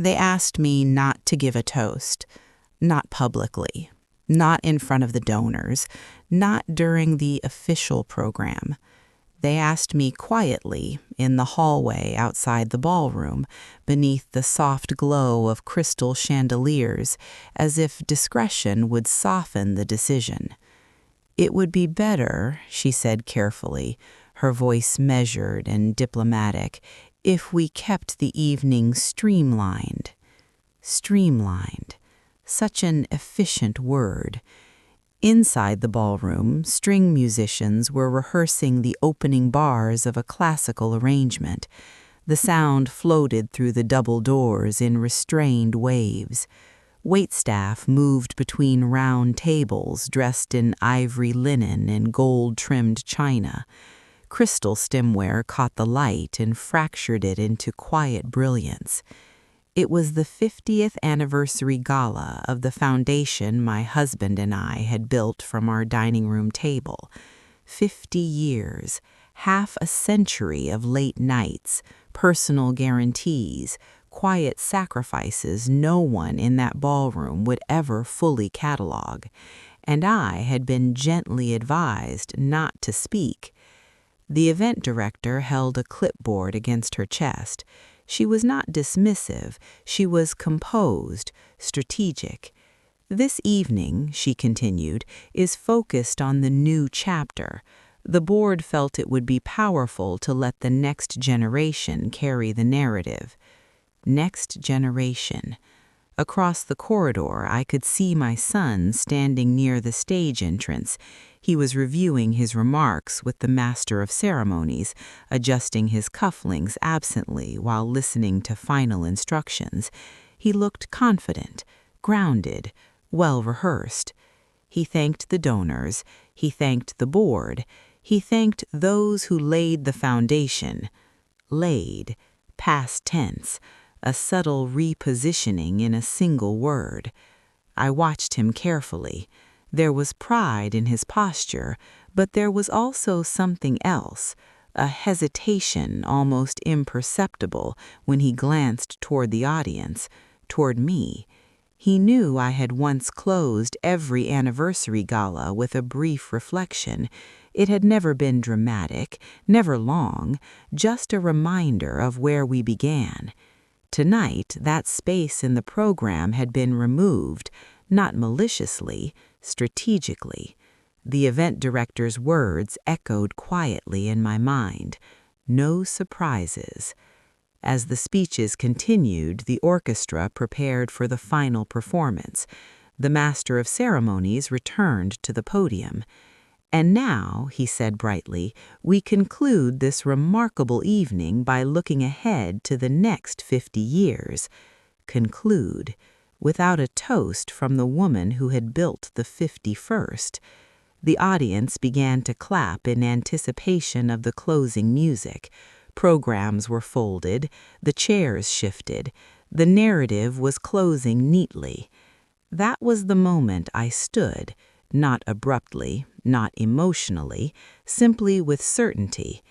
They asked me not to give a toast, not publicly, not in front of the donors, not during the official program. They asked me quietly in the hallway outside the ballroom, beneath the soft glow of crystal chandeliers, as if discretion would soften the decision. "It would be better," she said carefully, her voice measured and diplomatic, "if we kept the evening streamlined." Streamlined. Such an efficient word. Inside the ballroom, string musicians were rehearsing the opening bars of a classical arrangement. The sound floated through the double doors in restrained waves. Waitstaff moved between round tables dressed in ivory linen and gold-trimmed china. Crystal stemware caught the light and fractured it into quiet brilliance. It was the 50th anniversary gala of the foundation my husband and I had built from our dining room table. 50 years, half a century of late nights, personal guarantees, quiet sacrifices no one in that ballroom would ever fully catalog. And I had been gently advised not to speak. The event director held a clipboard against her chest. She was not dismissive, she was composed, strategic. "This evening," she continued, "is focused on the new chapter. The board felt it would be powerful to let the next generation carry the narrative." Next generation. Across the corridor, I could see my son standing near the stage entrance. He was reviewing his remarks with the master of ceremonies, adjusting his cufflinks absently while listening to final instructions. He looked confident, grounded, well-rehearsed. He thanked the donors. He thanked the board. He thanked those who laid the foundation. Laid, past tense, a subtle repositioning in a single word. I watched him carefully. There was pride in his posture, but there was also something else, a hesitation almost imperceptible when he glanced toward the audience, toward me. He knew I had once closed every anniversary gala with a brief reflection. It had never been dramatic, never long, just a reminder of where we began. Tonight, that space in the program had been removed, not maliciously, strategically. The event director's words echoed quietly in my mind. No surprises. As the speeches continued, the orchestra prepared for the final performance. The master of ceremonies returned to the podium. "And now," he said brightly, "we conclude this remarkable evening by looking ahead to the next 50 years. Conclude, without a toast from the woman who had built the 51st. The audience began to clap in anticipation of the closing music. Programs were folded, the chairs shifted. The narrative was closing neatly. That was the moment I stood, not abruptly, not emotionally, simply with certainty.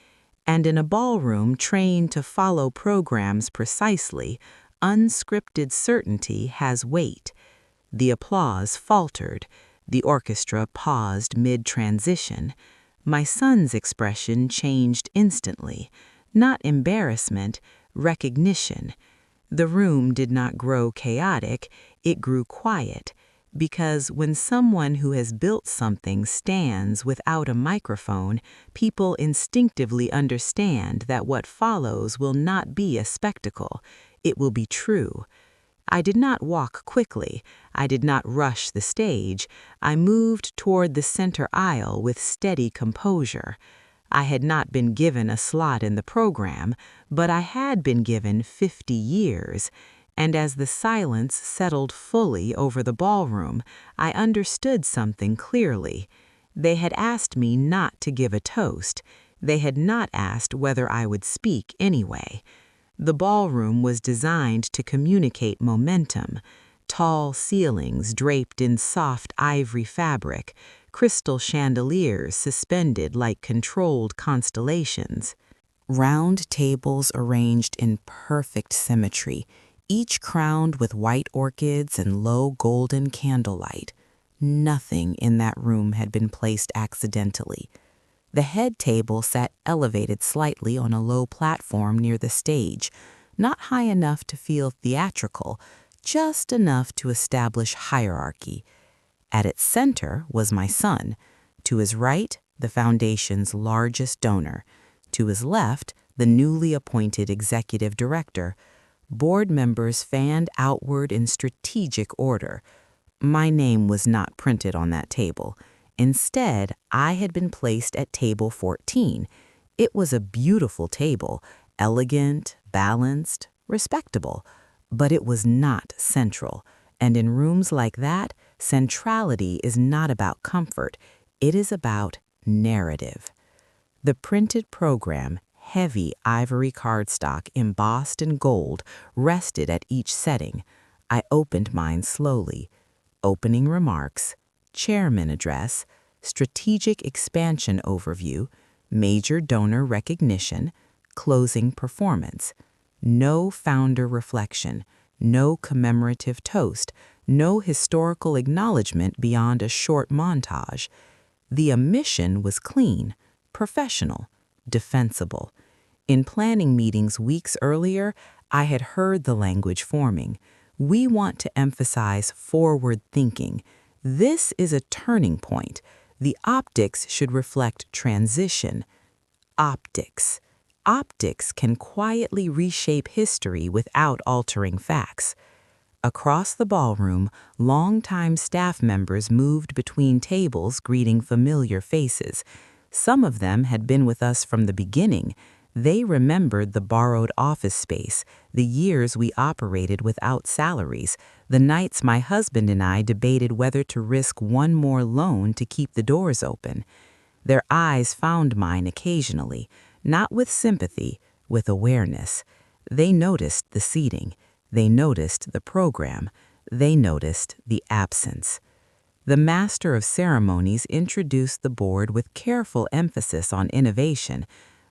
And in a ballroom trained to follow programs precisely, unscripted certainty has weight. The applause faltered. The orchestra paused mid-transition. My son's expression changed instantly. Not embarrassment, recognition. The room did not grow chaotic, it grew quiet. Because when someone who has built something stands without a microphone, people instinctively understand that what follows will not be a spectacle. It will be true. I did not walk quickly. I did not rush the stage. I moved toward the center aisle with steady composure. I had not been given a slot in the program, but I had been given 50 years. And as the silence settled fully over the ballroom, I understood something clearly. They had asked me not to give a toast. They had not asked whether I would speak anyway. The ballroom was designed to communicate momentum. Tall ceilings draped in soft ivory fabric, crystal chandeliers suspended like controlled constellations. Round tables arranged in perfect symmetry, each crowned with white orchids and low golden candlelight. Nothing in that room had been placed accidentally. The head table sat elevated slightly on a low platform near the stage, not high enough to feel theatrical, just enough to establish hierarchy. At its center was my son. To his right, the foundation's largest donor. To his left, the newly appointed executive director. Board members fanned outward in strategic order. My name was not printed on that table. Instead, I had been placed at table 14. It was a beautiful table, elegant, balanced, respectable, but it was not central. And in rooms like that, centrality is not about comfort. It is about narrative. The printed program, heavy ivory cardstock embossed in gold, rested at each setting. I opened mine slowly. Opening remarks, chairman address, strategic expansion overview, major donor recognition, closing performance. No founder reflection, no commemorative toast, no historical acknowledgement beyond a short montage. The omission was clean, professional, defensible. In planning meetings weeks earlier, I had heard the language forming. We want to emphasize forward thinking. This is a turning point. The optics should reflect transition. Optics. Optics can quietly reshape history without altering facts. Across the ballroom, longtime staff members moved between tables greeting familiar faces. Some of them had been with us from the beginning. They remembered the borrowed office space, the years we operated without salaries, the nights my husband and I debated whether to risk one more loan to keep the doors open. Their eyes found mine occasionally, not with sympathy, with awareness. They noticed the seating. They noticed the program. They noticed the absence. The master of ceremonies introduced the board with careful emphasis on innovation.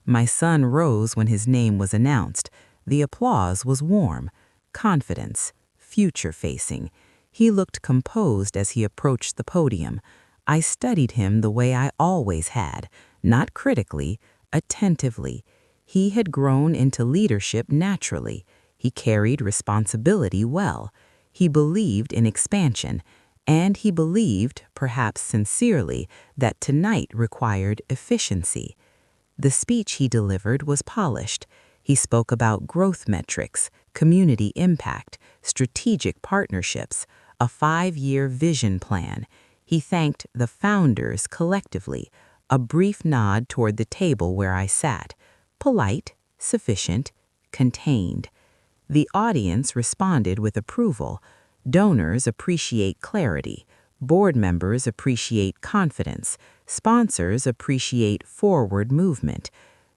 My son rose when his name was announced. The applause was warm. Confidence, future-facing. He looked composed as he approached the podium. I studied him the way I always had, not critically, attentively. He had grown into leadership naturally. He carried responsibility well. He believed in expansion, and he believed, perhaps sincerely, that tonight required efficiency. The speech he delivered was polished. He spoke about growth metrics, community impact, strategic partnerships, a 5-year vision plan. He thanked the founders collectively, a brief nod toward the table where I sat. Polite, sufficient, contained. The audience responded with approval. Donors appreciate clarity. Board members appreciate confidence. Sponsors appreciate forward movement.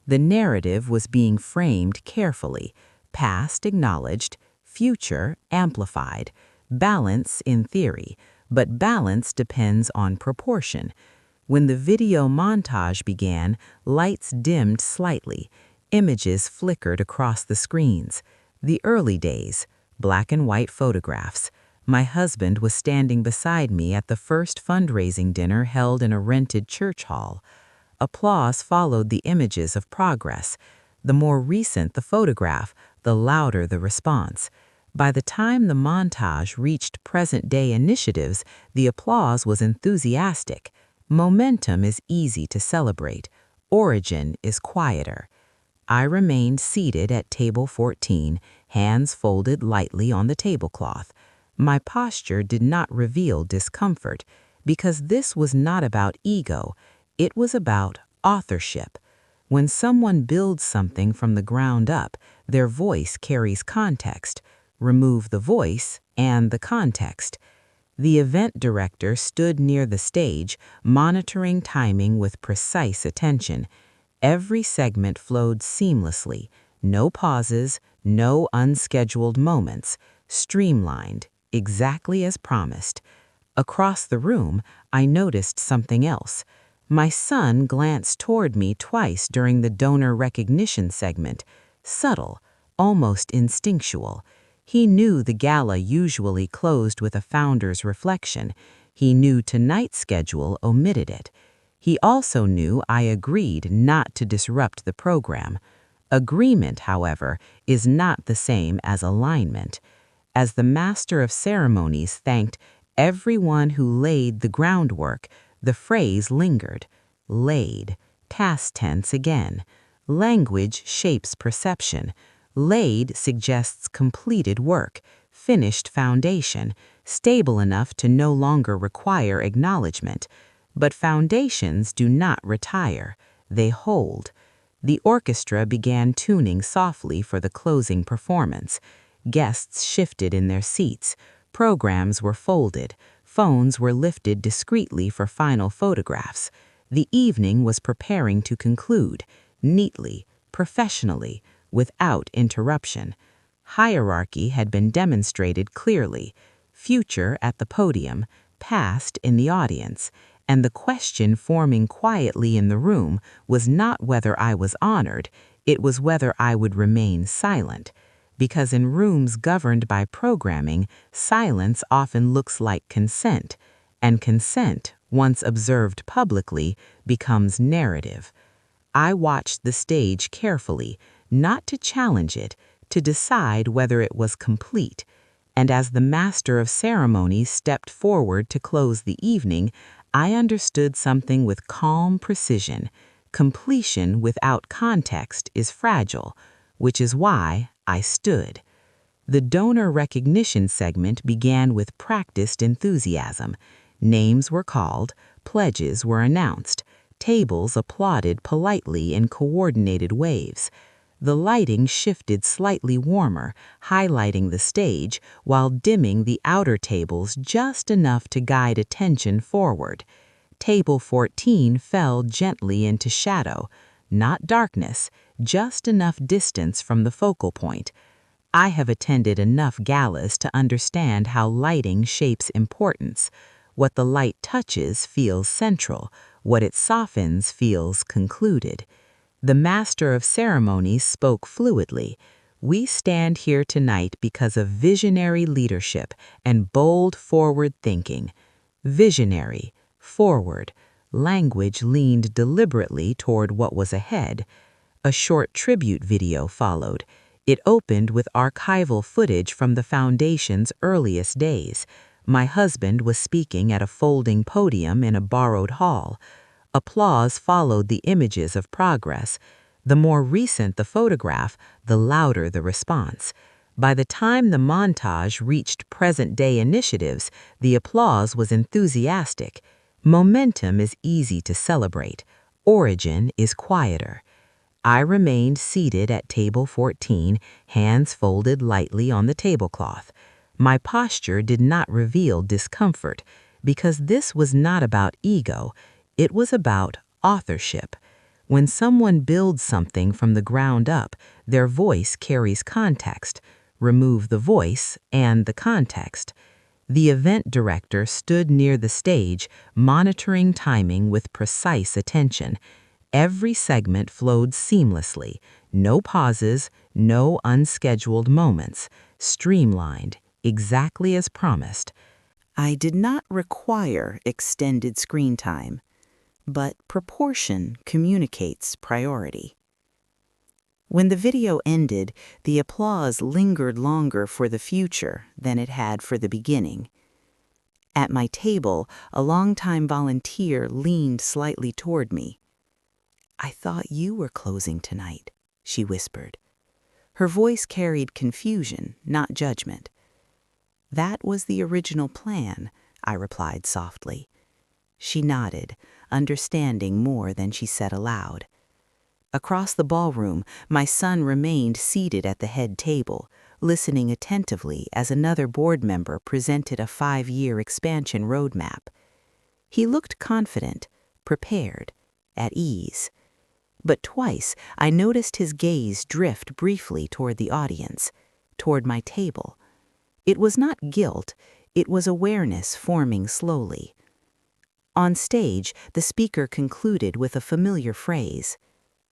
The narrative was being framed carefully. Past acknowledged, future amplified. Balance in theory, but balance depends on proportion. When the video montage began, lights dimmed slightly. Images flickered across the screens. The early days, black and white photographs. My husband was standing beside me at the first fundraising dinner held in a rented church hall. Applause followed the images of progress. The more recent the photograph, the louder the response. By the time the montage reached present-day initiatives, the applause was enthusiastic. Momentum is easy to celebrate. Origin is quieter. I remained seated at table 14, hands folded lightly on the tablecloth. My posture did not reveal discomfort, because this was not about ego. It was about authorship. When someone builds something from the ground up, their voice carries context. Remove the voice and the context. The event director stood near the stage, monitoring timing with precise attention. Every segment flowed seamlessly, no pauses, no unscheduled moments, streamlined, exactly as promised. Across the room, I noticed something else. My son glanced toward me twice during the donor recognition segment, subtle, almost instinctual. He knew the gala usually closed with a founder's reflection. He knew tonight's schedule omitted it. He also knew I agreed not to disrupt the program. Agreement, however, is not the same as alignment. As the master of ceremonies thanked everyone who laid the groundwork, the phrase lingered. Laid, past tense again. Language shapes perception. Laid suggests completed work, finished foundation, stable enough to no longer require acknowledgement. But foundations do not retire, they hold. The orchestra began tuning softly for the closing performance. Guests shifted in their seats. Programs were folded. Phones were lifted discreetly for final photographs. The evening was preparing to conclude, neatly, professionally, without interruption. Hierarchy had been demonstrated clearly, future at the podium, past in the audience, and the question forming quietly in the room was not whether I was honored, it was whether I would remain silent. Because in rooms governed by programming, silence often looks like consent, and consent, once observed publicly, becomes narrative. I watched the stage carefully, not to challenge it, to decide whether it was complete. And as the master of ceremonies stepped forward to close the evening, I understood something with calm precision. Completion without context is fragile, which is why I stood. The donor recognition segment began with practiced enthusiasm. Names were called, pledges were announced, tables applauded politely in coordinated waves. The lighting shifted slightly warmer, highlighting the stage while dimming the outer tables just enough to guide attention forward. Table 14 fell gently into shadow, not darkness, just enough distance from the focal point. I have attended enough galas to understand how lighting shapes importance. What the light touches feels central, what it softens feels concluded. The master of ceremonies spoke fluidly. We stand here tonight because of visionary leadership and bold forward thinking. Visionary, forward, language leaned deliberately toward what was ahead. A short tribute video followed. It opened with archival footage from the foundation's earliest days. My husband was speaking at a folding podium in a borrowed hall. Applause followed the images of progress. The more recent the photograph, the louder the response. By the time the montage reached present-day initiatives, the applause was enthusiastic. Momentum is easy to celebrate. Origin is quieter. I remained seated at table 14, hands folded lightly on the tablecloth. My posture did not reveal discomfort, because this was not about ego. It was about authorship. When someone builds something from the ground up, their voice carries context. Remove the voice and the context. The event director stood near the stage, monitoring timing with precise attention. Every segment flowed seamlessly, no pauses, no unscheduled moments, streamlined, exactly as promised. I did not require extended screen time, but proportion communicates priority. When the video ended, the applause lingered longer for the future than it had for the beginning. At my table, a longtime volunteer leaned slightly toward me. "I thought you were closing tonight," she whispered. Her voice carried confusion, not judgment. "That was the original plan," I replied softly. She nodded, understanding more than she said aloud. Across the ballroom, my son remained seated at the head table, listening attentively as another board member presented a 5-year expansion roadmap. He looked confident, prepared, at ease. But twice I noticed his gaze drift briefly toward the audience, toward my table. It was not guilt, it was awareness forming slowly. On stage, the speaker concluded with a familiar phrase: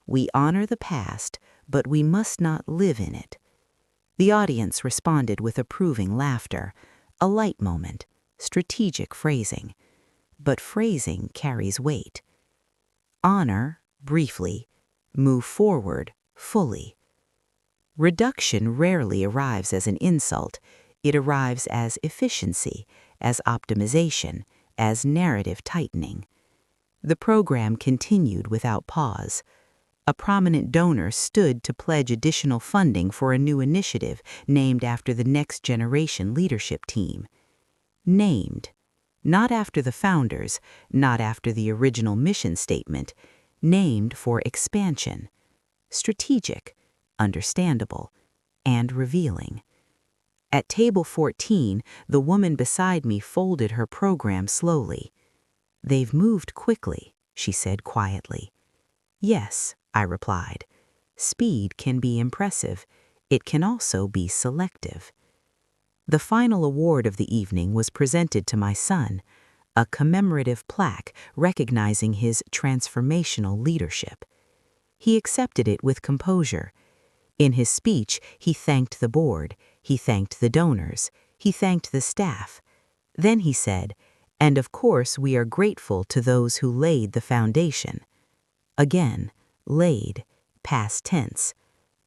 "We honor the past, but we must not live in it." The audience responded with approving laughter, a light moment, strategic phrasing. But phrasing carries weight. Honor, briefly. Move forward, fully. Reduction rarely arrives as an insult. It arrives as efficiency, as optimization, as narrative tightening. The program continued without pause. A prominent donor stood to pledge additional funding for a new initiative named after the next generation leadership team. Named. Not after the founders, not after the original mission statement. Named for expansion. Strategic, understandable, and revealing. At table 14, the woman beside me folded her program slowly. "They've moved quickly," she said quietly. "Yes," I replied. "Speed can be impressive. It can also be selective." The final award of the evening was presented to my son, a commemorative plaque recognizing his transformational leadership. He accepted it with composure. In his speech, he thanked the board, he thanked the donors, he thanked the staff. Then he said, "And of course we are grateful to those who laid the foundation." Again, laid, past tense.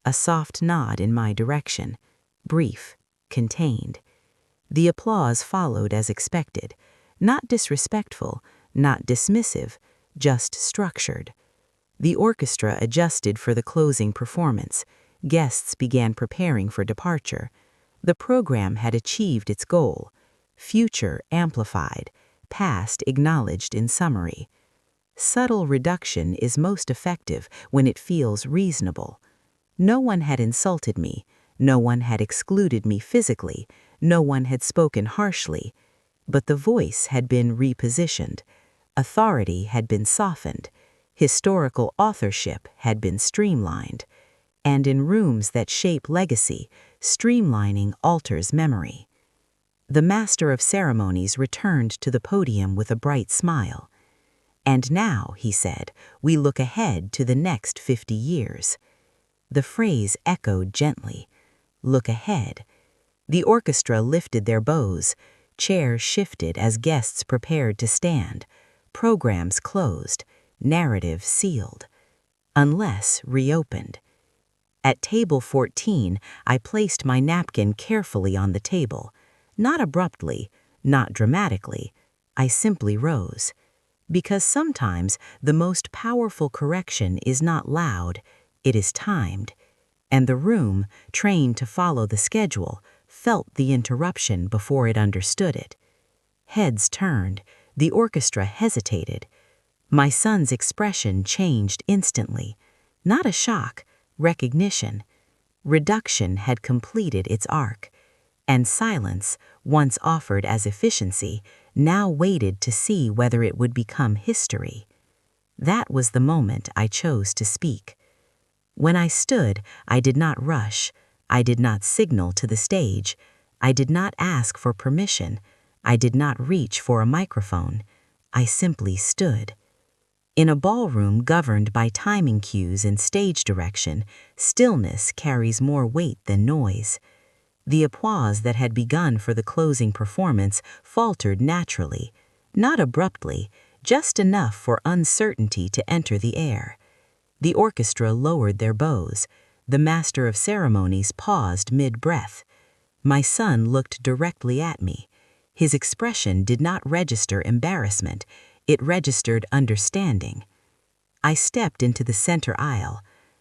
A soft nod in my direction, brief, contained. The applause followed as expected, not disrespectful, not dismissive, just structured. The orchestra adjusted for the closing performance. Guests began preparing for departure. The program had achieved its goal. Future amplified, past acknowledged in summary. Subtle reduction is most effective when it feels reasonable. No one had insulted me. No one had excluded me physically. No one had spoken harshly. But the voice had been repositioned. Authority had been softened. Historical authorship had been streamlined. And in rooms that shape legacy, streamlining alters memory. The master of ceremonies returned to the podium with a bright smile. "And now," he said, "we look ahead to the next 50 years. The phrase echoed gently. Look ahead. The orchestra lifted their bows. Chairs shifted as guests prepared to stand. Programs closed. Narrative sealed. Unless reopened. At table 14, I placed my napkin carefully on the table. Not abruptly, not dramatically. I simply rose. Because sometimes the most powerful correction is not loud, it is timed. And the room, trained to follow the schedule, felt the interruption before it understood it. Heads turned. The orchestra hesitated. My son's expression changed instantly. Not a shock, recognition. Reduction had completed its arc. And silence, once offered as efficiency, now waited to see whether it would become history. That was the moment I chose to speak. When I stood, I did not rush. I did not signal to the stage. I did not ask for permission. I did not reach for a microphone. I simply stood. In a ballroom governed by timing cues and stage direction, stillness carries more weight than noise. The applause that had begun for the closing performance faltered naturally, not abruptly, just enough for uncertainty to enter the air. The orchestra lowered their bows. The master of ceremonies paused mid-breath. My son looked directly at me. His expression did not register embarrassment. It registered understanding. I stepped into the center aisle.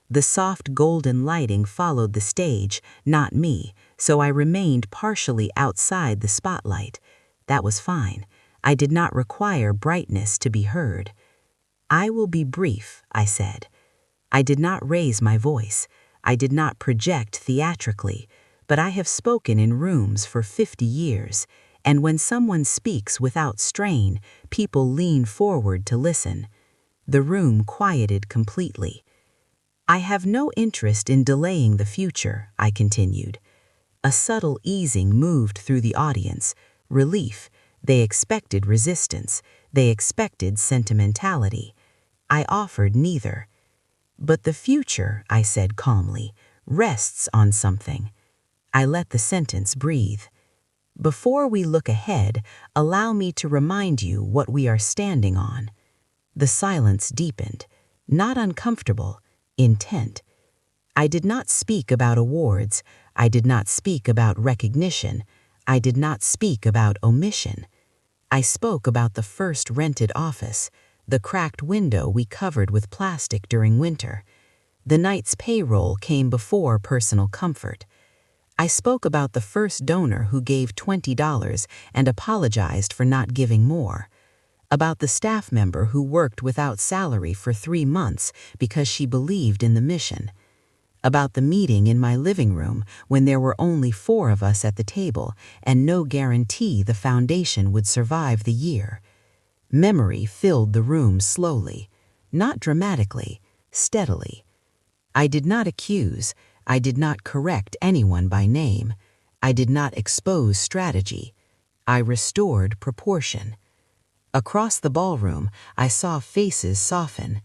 The soft golden lighting followed the stage, not me, so I remained partially outside the spotlight. That was fine. I did not require brightness to be heard. "I will be brief," I said. I did not raise my voice. I did not project theatrically, but I have spoken in rooms for 50 years, and when someone speaks without strain, people lean forward to listen. The room quieted completely. "I have no interest in delaying the future," I continued. A subtle easing moved through the audience, relief. They expected resistance. They expected sentimentality. I offered neither. "But the future," I said calmly, "rests on something." I let the sentence breathe. Before we look ahead, allow me to remind you what we are standing on. The silence deepened, not uncomfortable, intent. I did not speak about awards. I did not speak about recognition. I did not speak about omission. I spoke about the first rented office, the cracked window we covered with plastic during winter. The night's payroll came before personal comfort. I spoke about the first donor who gave $20 and apologized for not giving more. About the staff member who worked without salary for 3 months because she believed in the mission. About the meeting in my living room when there were only 4 of us at the table and no guarantee the foundation would survive the year. Memory filled the room slowly, not dramatically, steadily. I did not accuse. I did not correct anyone by name. I did not expose strategy. I restored proportion. Across the ballroom, I saw faces soften.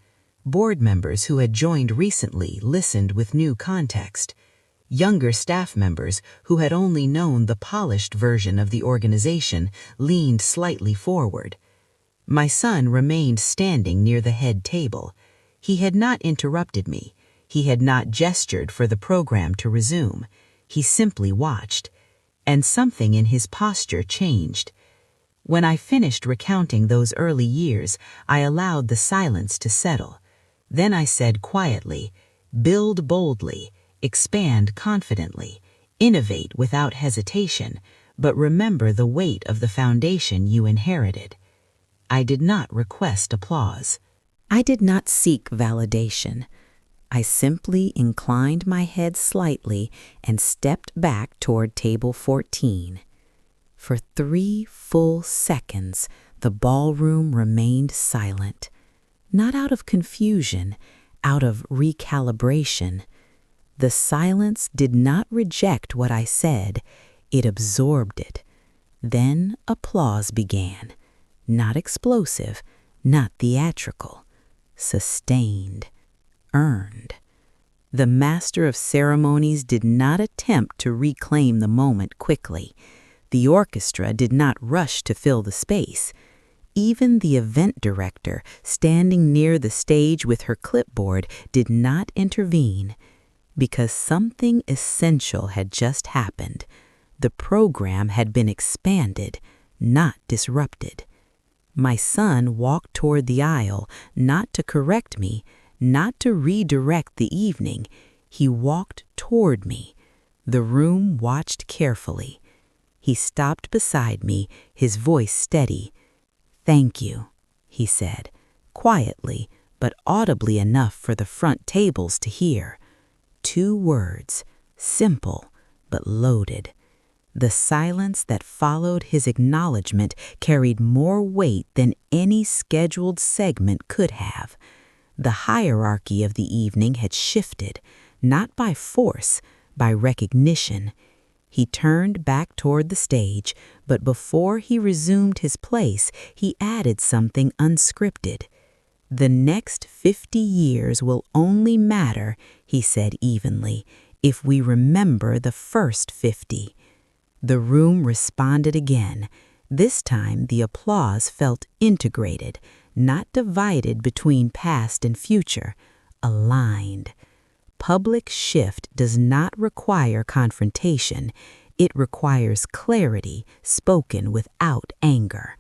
Board members who had joined recently listened with new context. Younger staff members who had only known the polished version of the organization leaned slightly forward. My son remained standing near the head table. He had not interrupted me. He had not gestured for the program to resume. He simply watched, and something in his posture changed. When I finished recounting those early years, I allowed the silence to settle. Then I said quietly, "Build boldly, expand confidently, innovate without hesitation, but remember the weight of the foundation you inherited." I did not request applause. I did not seek validation. I simply inclined my head slightly and stepped back toward table 14. For 3 full seconds, the ballroom remained silent, not out of confusion, out of recalibration. The silence did not reject what I said, it absorbed it. Then applause began, not explosive, not theatrical, sustained, earned. The master of ceremonies did not attempt to reclaim the moment quickly. The orchestra did not rush to fill the space. Even the event director, standing near the stage with her clipboard, did not intervene, because something essential had just happened. The program had been expanded, not disrupted. My son walked toward the aisle, not to correct me, not to redirect the evening. He walked toward me. The room watched carefully. He stopped beside me, his voice steady. "Thank you," he said, quietly but audibly enough for the front tables to hear. 2 words, simple but loaded. The silence that followed his acknowledgement carried more weight than any scheduled segment could have. The hierarchy of the evening had shifted, not by force, by recognition. He turned back toward the stage, but before he resumed his place, he added something unscripted. "The next 50 years will only matter," he said evenly, "if we remember the first 50. The room responded again. This time the applause felt integrated, not divided between past and future, aligned. Public shift does not require confrontation. It requires clarity spoken without anger.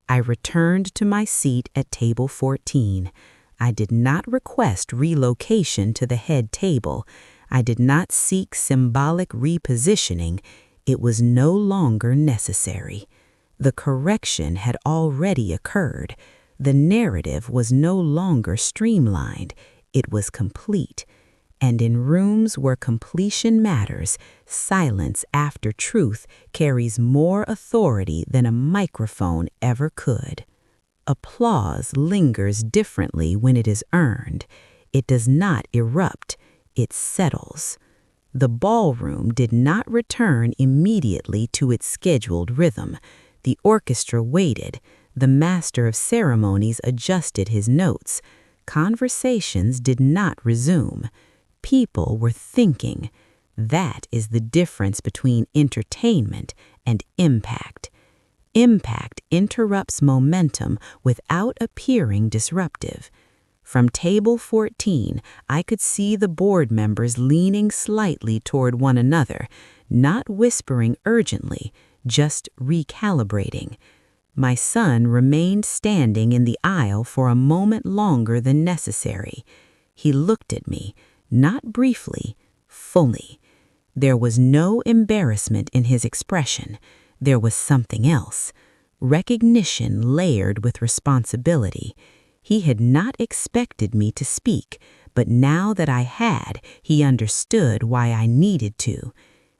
I returned to my seat at table 14. I did not request relocation to the head table. I did not seek symbolic repositioning. It was no longer necessary. The correction had already occurred. The narrative was no longer streamlined. It was complete. And in rooms where completion matters, silence after truth carries more authority than a microphone ever could. Applause lingers differently when it is earned. It does not erupt. It settles. The ballroom did not return immediately to its scheduled rhythm. The orchestra waited. The master of ceremonies adjusted his notes. Conversations did not resume. People were thinking. That is the difference between entertainment and impact. Impact interrupts momentum without appearing disruptive. From table 14, I could see the board members leaning slightly toward one another, not whispering urgently, just recalibrating. My son remained standing in the aisle for a moment longer than necessary. He looked at me, not briefly, fully. There was no embarrassment in his expression. There was something else. Recognition layered with responsibility. He had not expected me to speak, but now that I had, he understood why I needed to.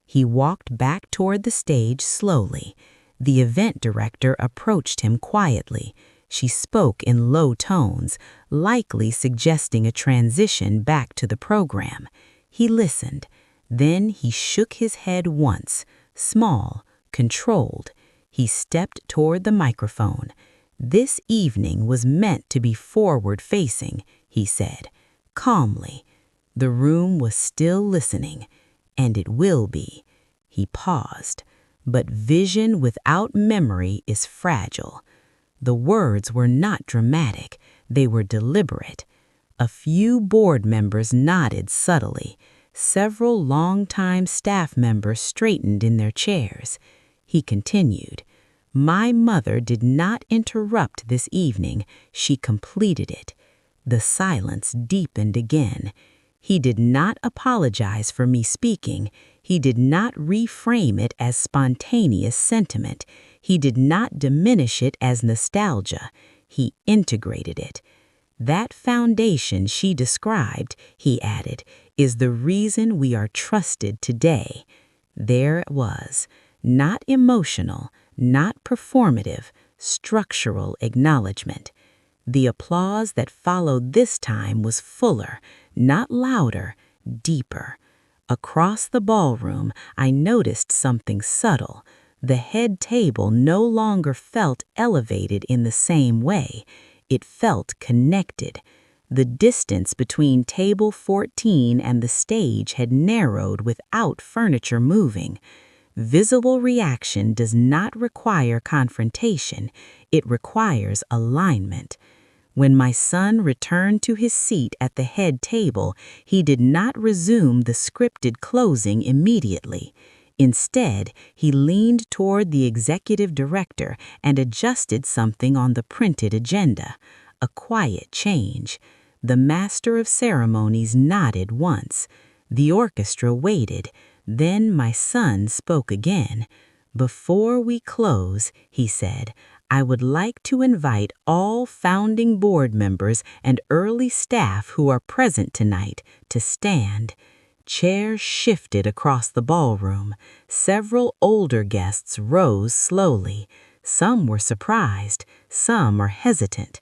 He walked back toward the stage slowly. The event director approached him quietly. She spoke in low tones, likely suggesting a transition back to the program. He listened. Then he shook his head once, small, controlled. He stepped toward the microphone. "This evening was meant to be forward-facing," he said, calmly. The room was still listening, and it will be. He paused. But vision without memory is fragile. The words were not dramatic. They were deliberate. A few board members nodded subtly. Several longtime staff members straightened in their chairs. He continued, "My mother did not interrupt this evening. She completed it." The silence deepened again. He did not apologize for me speaking. He did not reframe it as spontaneous sentiment. He did not diminish it as nostalgia. He integrated it. "That foundation she described," he added, "is the reason we are trusted today." There it was, not emotional, not performative, structural acknowledgement. The applause that followed this time was fuller, not louder, deeper. Across the ballroom, I noticed something subtle. The head table no longer felt elevated in the same way. It felt connected. The distance between table 14 and the stage had narrowed without furniture moving. Visible reaction does not require confrontation. It requires alignment. When my son returned to his seat at the head table, he did not resume the scripted closing immediately. Instead, he leaned toward the executive director and adjusted something on the printed agenda. A quiet change. The master of ceremonies nodded once. The orchestra waited. Then my son spoke again. "Before we close," he said, "I would like to invite all founding board members and early staff who are present tonight to stand." Chairs shifted across the ballroom. Several older guests rose slowly. Some were surprised, some are hesitant.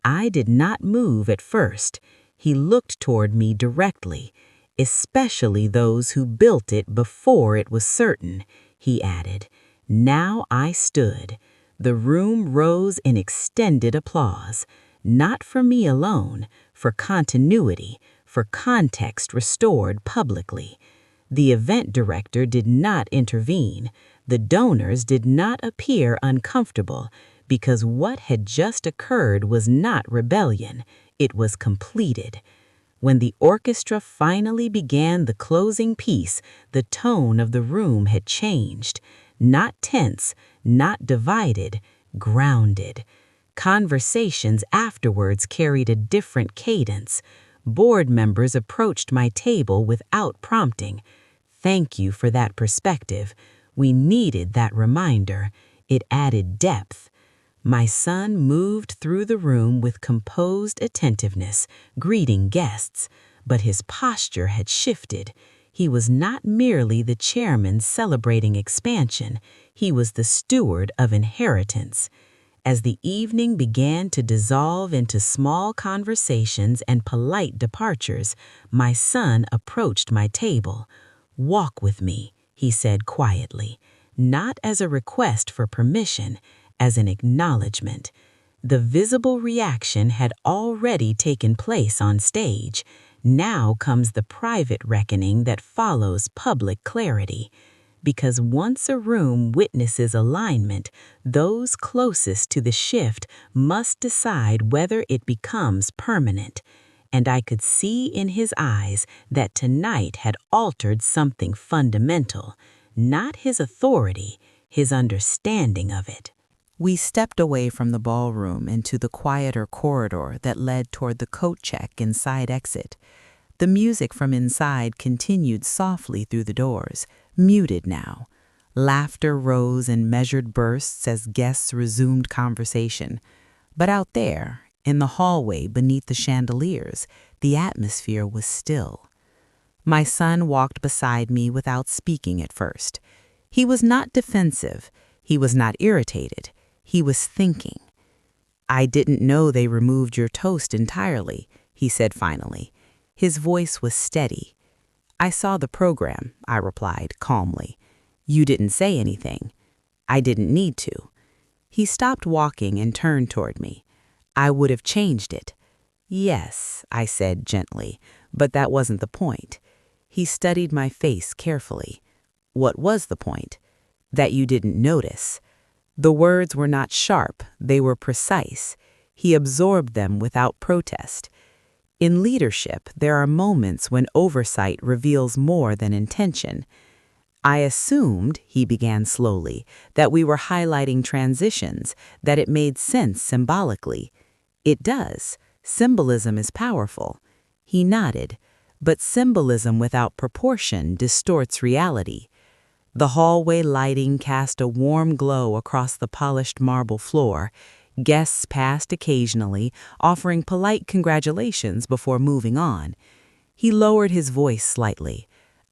I did not move at first. He looked toward me directly. "Especially those who built it before it was certain," he added. Now I stood. The room rose in extended applause, not for me alone, for continuity, for context restored publicly. The event director did not intervene. The donors did not appear uncomfortable, because what had just occurred was not rebellion, it was completed. When the orchestra finally began the closing piece, the tone of the room had changed. Not tense, not divided, grounded. Conversations afterwards carried a different cadence. Board members approached my table without prompting. "Thank you for that perspective. We needed that reminder. It added depth." My son moved through the room with composed attentiveness, greeting guests, but his posture had shifted. He was not merely the chairman celebrating expansion, he was the steward of inheritance. As the evening began to dissolve into small conversations and polite departures, my son approached my table. "Walk with me," he said quietly, not as a request for permission, as an acknowledgement. The visible reaction had already taken place on stage. Now comes the private reckoning that follows public clarity. Because once a room witnesses alignment, those closest to the shift must decide whether it becomes permanent. And I could see in his eyes that tonight had altered something fundamental, not his authority, his understanding of it. We stepped away from the ballroom into the quieter corridor that led toward the coat check and side exit. The music from inside continued softly through the doors, muted now. Laughter rose in measured bursts as guests resumed conversation. But out there, in the hallway beneath the chandeliers, the atmosphere was still. My son walked beside me without speaking at first. He was not defensive. He was not irritated. He was thinking. "I didn't know they removed your toast entirely," he said finally. His voice was steady. "I saw the program," I replied calmly. "You didn't say anything." "I didn't need to." He stopped walking and turned toward me. "I would have changed it." "Yes," I said gently, "but that wasn't the point." He studied my face carefully. "What was the point?" "That you didn't notice." The words were not sharp, they were precise. He absorbed them without protest. In leadership, there are moments when oversight reveals more than intention. "I assumed," he began slowly, "that we were highlighting transitions, that it made sense symbolically." "It does. Symbolism is powerful." He nodded. "But symbolism without proportion distorts reality." The hallway lighting cast a warm glow across the polished marble floor. Guests passed occasionally, offering polite congratulations before moving on. He lowered his voice slightly.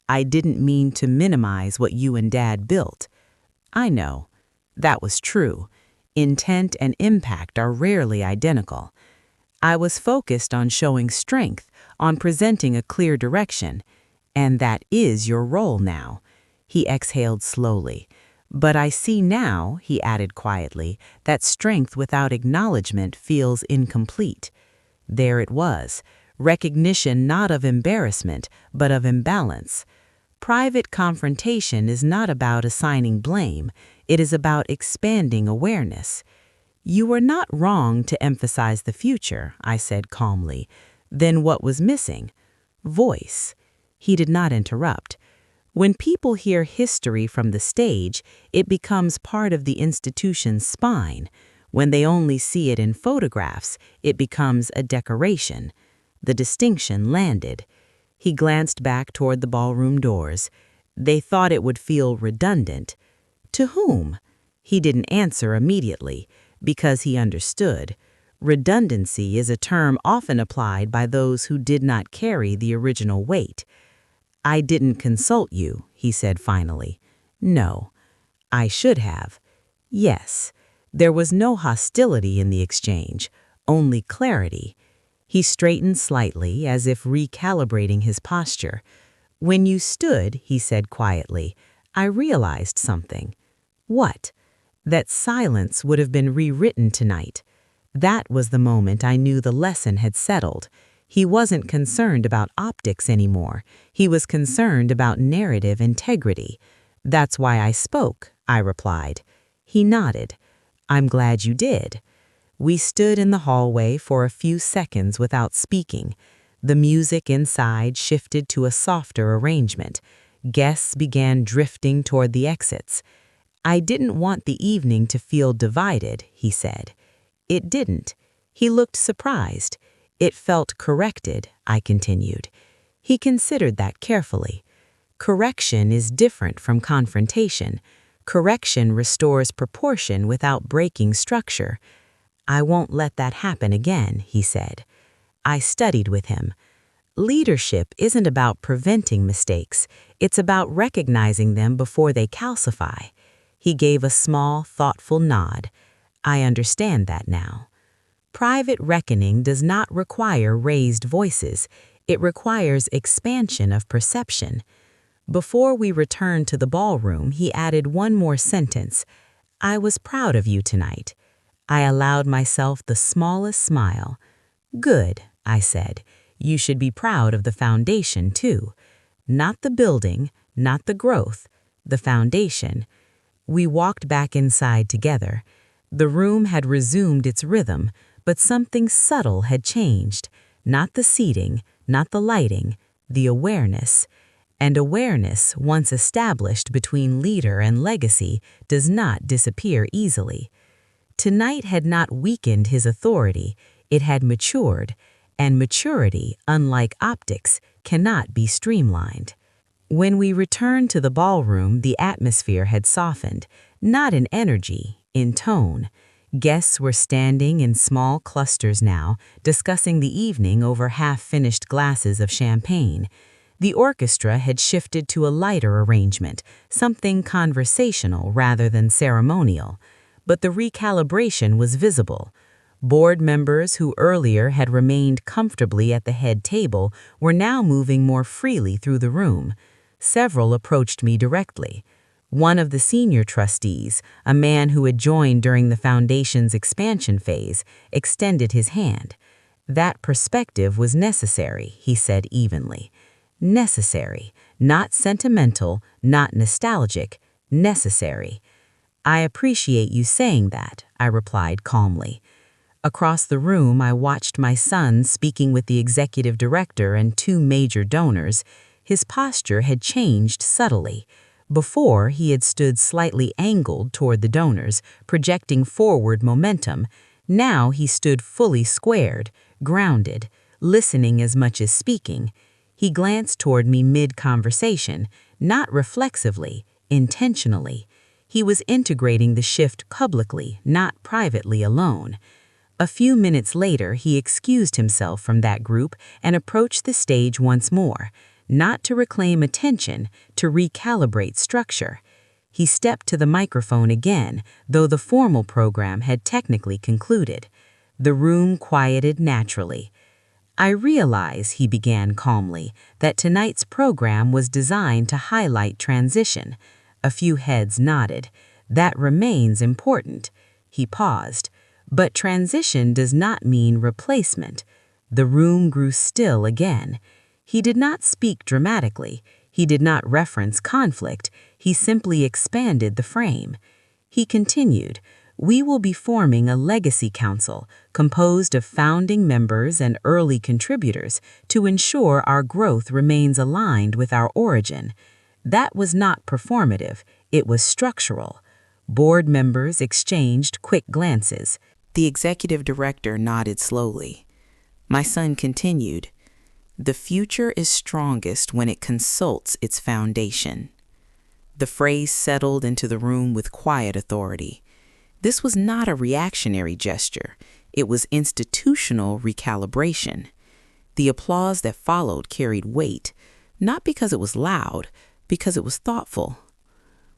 "I didn't mean to minimize what you and Dad built." "I know." That was true. Intent and impact are rarely identical. "I was focused on showing strength, on presenting a clear direction. And that is your role now." He exhaled slowly. "But I see now," he added quietly, "that strength without acknowledgement feels incomplete." There it was, recognition not of embarrassment, but of imbalance. Private confrontation is not about assigning blame, it is about expanding awareness. "You were not wrong to emphasize the future," I said calmly. "Then what was missing?" "Voice." He did not interrupt. "When people hear history from the stage, it becomes part of the institution's spine. When they only see it in photographs, it becomes a decoration." The distinction landed. He glanced back toward the ballroom doors. "They thought it would feel redundant." "To whom?" He didn't answer immediately, because he understood. Redundancy is a term often applied by those who did not carry the original weight. "I didn't consult you," he said finally. "No." "I should have." "Yes." There was no hostility in the exchange, only clarity. He straightened slightly, as if recalibrating his posture. "When you stood," he said quietly, "I realized something." "What?" "That silence would have been rewritten tonight." That was the moment I knew the lesson had settled. He wasn't concerned about optics anymore. He was concerned about narrative integrity. "That's why I spoke," I replied. He nodded. "I'm glad you did." We stood in the hallway for a few seconds without speaking. The music inside shifted to a softer arrangement. Guests began drifting toward the exits. "I didn't want the evening to feel divided," he said. It didn't. He looked surprised. "It felt corrected," I continued. He considered that carefully. Correction is different from confrontation. Correction restores proportion without breaking structure. "I won't let that happen again," he said. I studied with him. Leadership isn't about preventing mistakes. It's about recognizing them before they calcify. He gave a small, thoughtful nod. "I understand that now." Private reckoning does not require raised voices. It requires expansion of perception. Before we returned to the ballroom, he added one more sentence. "I was proud of you tonight." I allowed myself the smallest smile. "Good," I said. You should be proud of the foundation, too. Not the building, not the growth, the foundation. We walked back inside together. The room had resumed its rhythm, but something subtle had changed. Not the seating, not the lighting, the awareness. And awareness, once established between leader and legacy, does not disappear easily. Tonight had not weakened his authority, it had matured, and maturity, unlike optics, cannot be streamlined. When we returned to the ballroom, the atmosphere had softened, not in energy, in tone. Guests were standing in small clusters now, discussing the evening over half-finished glasses of champagne. The orchestra had shifted to a lighter arrangement, something conversational rather than ceremonial. But the recalibration was visible. Board members who earlier had remained comfortably at the head table were now moving more freely through the room. Several approached me directly. One of the senior trustees, a man who had joined during the foundation's expansion phase, extended his hand. That perspective was necessary, he said evenly. Necessary, not sentimental, not nostalgic, necessary. I appreciate you saying that, I replied calmly. Across the room, I watched my son speaking with the executive director and two major donors. His posture had changed subtly. Before, he had stood slightly angled toward the donors, projecting forward momentum. Now he stood fully squared, grounded, listening as much as speaking. He glanced toward me mid-conversation, not reflexively, intentionally. He was integrating the shift publicly, not privately alone. A few minutes later, he excused himself from that group and approached the stage once more, not to reclaim attention, to recalibrate structure. He stepped to the microphone again, though the formal program had technically concluded. The room quieted naturally. I realize, he began calmly, that tonight's program was designed to highlight transition. A few heads nodded. That remains important. He paused. But transition does not mean replacement. The room grew still again. He did not speak dramatically. He did not reference conflict. He simply expanded the frame. He continued, "We will be forming a legacy council composed of founding members and early contributors to ensure our growth remains aligned with our origin." That was not performative. It was structural. Board members exchanged quick glances. The executive director nodded slowly. My son continued, "The future is strongest when it consults its foundation." The phrase settled into the room with quiet authority. This was not a reactionary gesture. It was institutional recalibration. The applause that followed carried weight, not because it was loud, because it was thoughtful.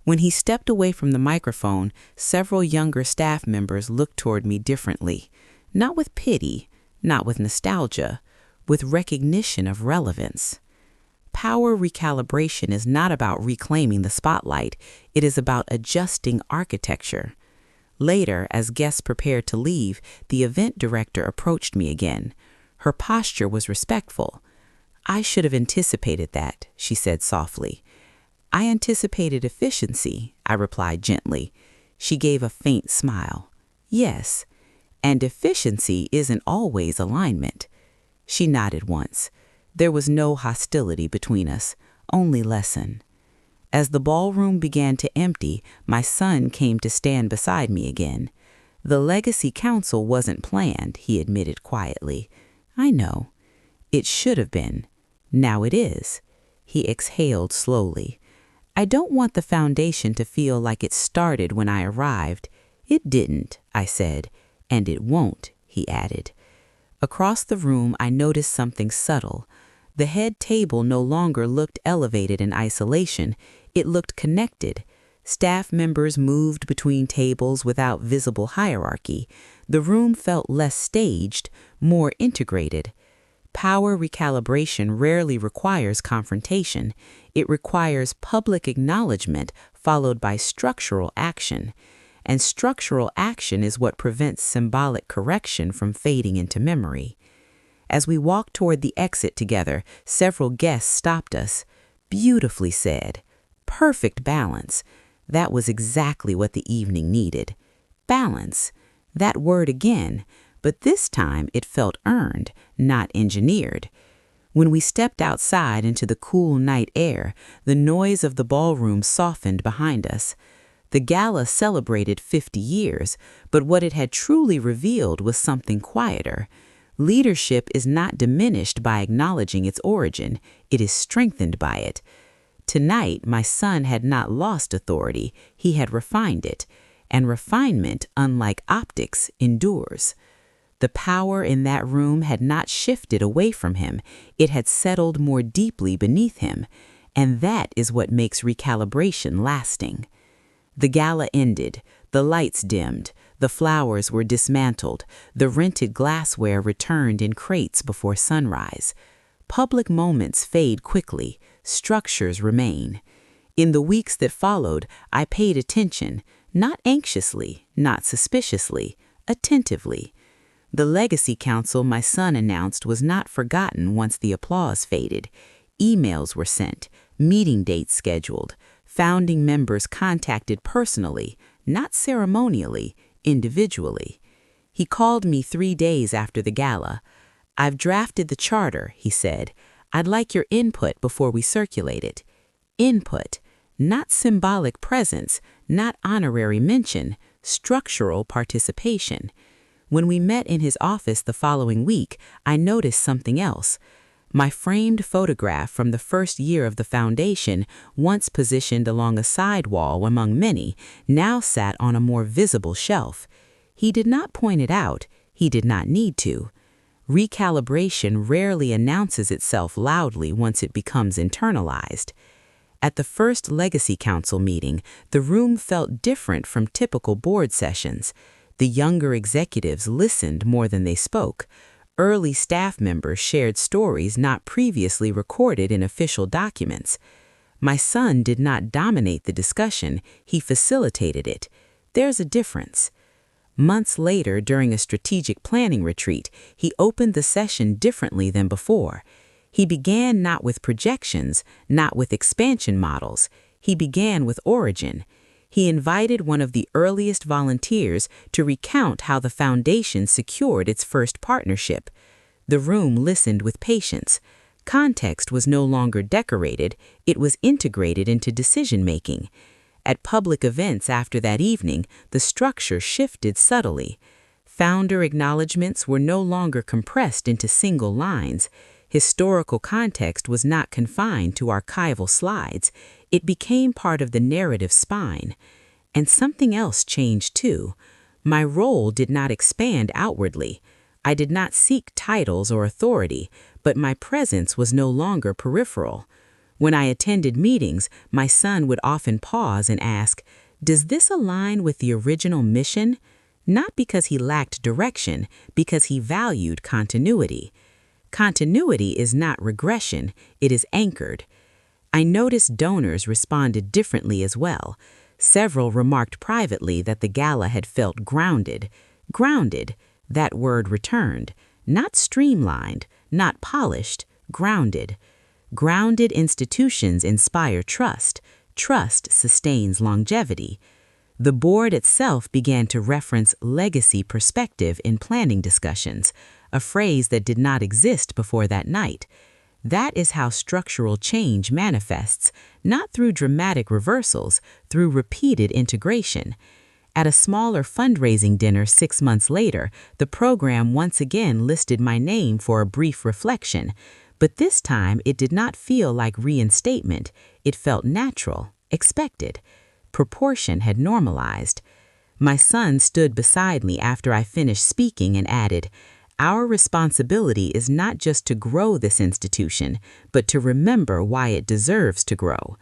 When he stepped away from the microphone, several younger staff members looked toward me differently, not with pity, not with nostalgia, with recognition of relevance. Power recalibration is not about reclaiming the spotlight. It is about adjusting architecture. Later, as guests prepared to leave, the event director approached me again. Her posture was respectful. "I should have anticipated that," she said softly. "I anticipated efficiency," I replied gently. She gave a faint smile. "Yes, and efficiency isn't always alignment." She nodded once. There was no hostility between us, only lesson. As the ballroom began to empty, my son came to stand beside me again. "The Legacy Council wasn't planned," he admitted quietly. "I know. It should have been. Now it is." He exhaled slowly. "I don't want the foundation to feel like it started when I arrived." "It didn't," I said. "And it won't," he added. Across the room, I noticed something subtle. The head table no longer looked elevated in isolation. It looked connected. Staff members moved between tables without visible hierarchy. The room felt less staged, more integrated. Power recalibration rarely requires confrontation. It requires public acknowledgement followed by structural action. And structural action is what prevents symbolic correction from fading into memory. As we walked toward the exit together, several guests stopped us. Beautifully said. Perfect balance. That was exactly what the evening needed. Balance. That word again, but this time it felt earned, not engineered. When we stepped outside into the cool night air, the noise of the ballroom softened behind us. The gala celebrated 50 years, but what it had truly revealed was something quieter. Leadership is not diminished by acknowledging its origin, it is strengthened by it. Tonight, my son had not lost authority, he had refined it, and refinement, unlike optics, endures. The power in that room had not shifted away from him, it had settled more deeply beneath him, and that is what makes recalibration lasting. The gala ended, the lights dimmed, the flowers were dismantled, the rented glassware returned in crates before sunrise. Public moments fade quickly, structures remain. In the weeks that followed, I paid attention, not anxiously, not suspiciously, attentively. The Legacy Council my son announced was not forgotten once the applause faded. Emails were sent, meeting dates scheduled, founding members contacted personally, not ceremonially, individually. He called me 3 days after the gala. "I've drafted the charter," he said. "I'd like your input before we circulate it." Input, not symbolic presence, not honorary mention, structural participation. When we met in his office the following week, I noticed something else. My framed photograph from the first year of the foundation, once positioned along a side wall among many, now sat on a more visible shelf. He did not point it out, he did not need to. Recalibration rarely announces itself loudly once it becomes internalized. At the first Legacy Council meeting, the room felt different from typical board sessions. The younger executives listened more than they spoke. Early staff members shared stories not previously recorded in official documents. My son did not dominate the discussion, he facilitated it. There's a difference. Months later, during a strategic planning retreat, he opened the session differently than before. He began not with projections, not with expansion models. He began with origin. He invited one of the earliest volunteers to recount how the foundation secured its first partnership. The room listened with patience. Context was no longer decorated, it was integrated into decision-making. At public events after that evening, the structure shifted subtly. Founder acknowledgments were no longer compressed into single lines. Historical context was not confined to archival slides. It became part of the narrative spine. And something else changed too. My role did not expand outwardly. I did not seek titles or authority, but my presence was no longer peripheral. When I attended meetings, my son would often pause and ask, "Does this align with the original mission?" Not because he lacked direction, because he valued continuity. Continuity is not regression, it is anchored. I noticed donors responded differently as well. Several remarked privately that the gala had felt grounded. Grounded, that word returned. Not streamlined, not polished, grounded. Grounded institutions inspire trust. Trust sustains longevity. The board itself began to reference legacy perspective in planning discussions, a phrase that did not exist before that night. That is how structural change manifests, not through dramatic reversals, through repeated integration. At a smaller fundraising dinner 6 months later, the program once again listed my name for a brief reflection, but this time it did not feel like reinstatement. It felt natural, expected. Proportion had normalized. My son stood beside me after I finished speaking and added, "Our responsibility is not just to grow this institution, but to remember why it deserves to grow."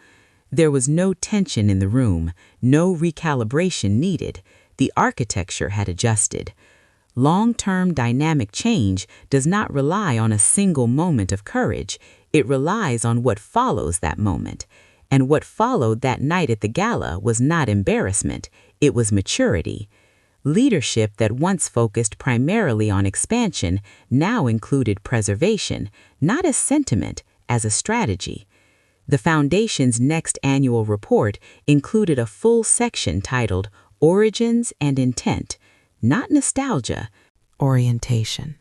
There was no tension in the room, no recalibration needed. The architecture had adjusted. Long-term dynamic change does not rely on a single moment of courage. It relies on what follows that moment. And what followed that night at the gala was not embarrassment, it was maturity. Leadership that once focused primarily on expansion now included preservation, not as sentiment, as a strategy. The Foundation's next annual report included a full section titled Origins and Intent, not nostalgia. Orientation.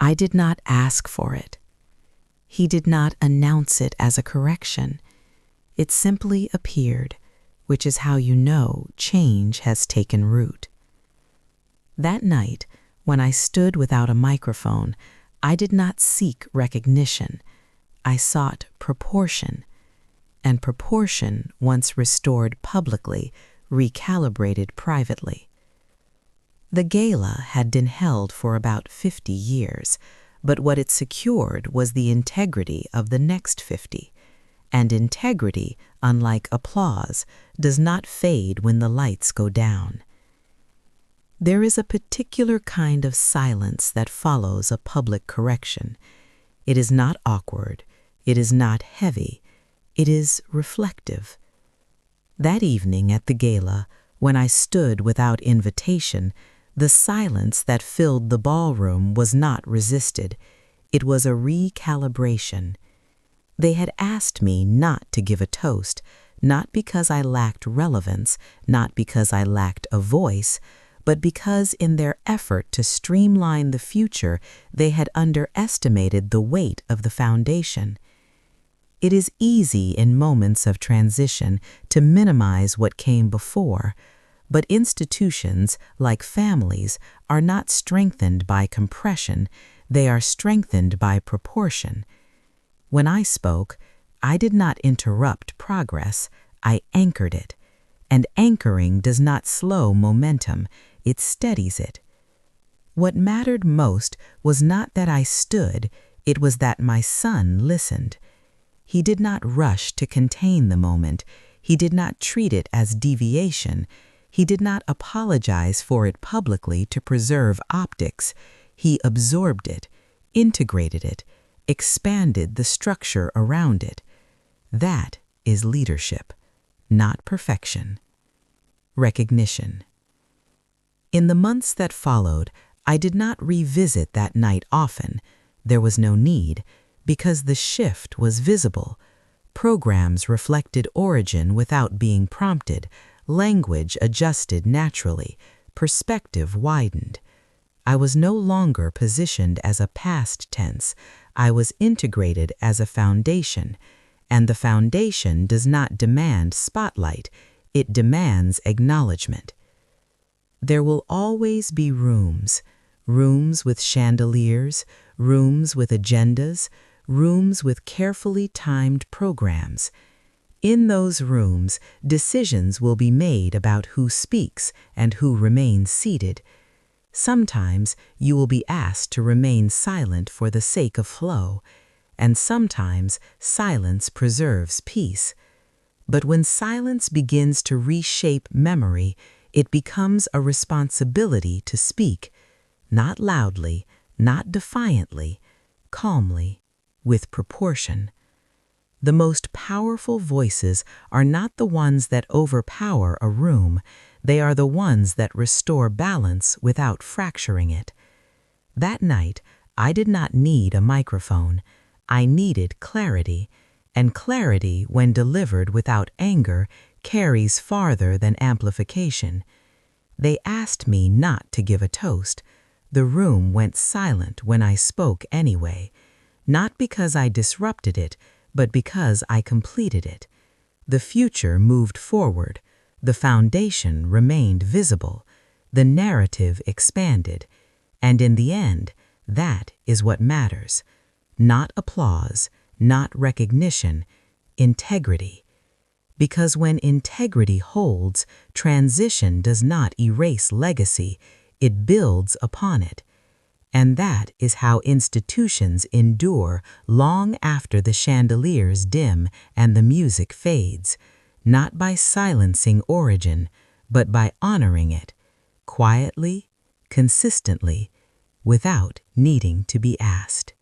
I did not ask for it. He did not announce it as a correction. It simply appeared, which is how you know change has taken root. That night, when I stood without a microphone, I did not seek recognition. I sought proportion. And proportion, once restored publicly, recalibrated privately. The Gala had been held for about 50 years, but what it secured was the integrity of the next 50. And integrity, unlike applause, does not fade when the lights go down. There is a particular kind of silence that follows a public correction. It is not awkward, it is not heavy, it is reflective. That evening at the Gala, when I stood without invitation, the silence that filled the ballroom was not resisted. It was a recalibration. They had asked me not to give a toast, not because I lacked relevance, not because I lacked a voice, but because in their effort to streamline the future, they had underestimated the weight of the foundation. It is easy in moments of transition to minimize what came before, but institutions, like families, are not strengthened by compression, they are strengthened by proportion. When I spoke, I did not interrupt progress, I anchored it. And anchoring does not slow momentum, it steadies it. What mattered most was not that I stood, it was that my son listened. He did not rush to contain the moment, he did not treat it as deviation, he did not apologize for it publicly to preserve optics, he absorbed it, integrated it, expanded the structure around it. That is leadership, not perfection. Recognition. In the months that followed, I did not revisit that night often. There was no need, because the shift was visible. Programs reflected origin without being prompted, language adjusted naturally, perspective widened. I was no longer positioned as a past tense, I was integrated as a foundation, and the foundation does not demand spotlight, it demands acknowledgement. There will always be rooms, rooms with chandeliers, rooms with agendas, rooms with carefully timed programs. In those rooms, decisions will be made about who speaks and who remains seated. Sometimes you will be asked to remain silent for the sake of flow, and sometimes silence preserves peace. But when silence begins to reshape memory, it becomes a responsibility to speak, not loudly, not defiantly, calmly, with proportion. The most powerful voices are not the ones that overpower a room, they are the ones that restore balance without fracturing it. That night, I did not need a microphone. I needed clarity, and clarity, when delivered without anger, carries farther than amplification. They asked me not to give a toast. The room went silent when I spoke anyway, not because I disrupted it, but because I completed it. The future moved forward. The foundation remained visible, the narrative expanded, and in the end, that is what matters. Not applause, not recognition, integrity. Because when integrity holds, transition does not erase legacy, it builds upon it. And that is how institutions endure long after the chandeliers dim and the music fades. Not by silencing origin, but by honoring it, quietly, consistently, without needing to be asked.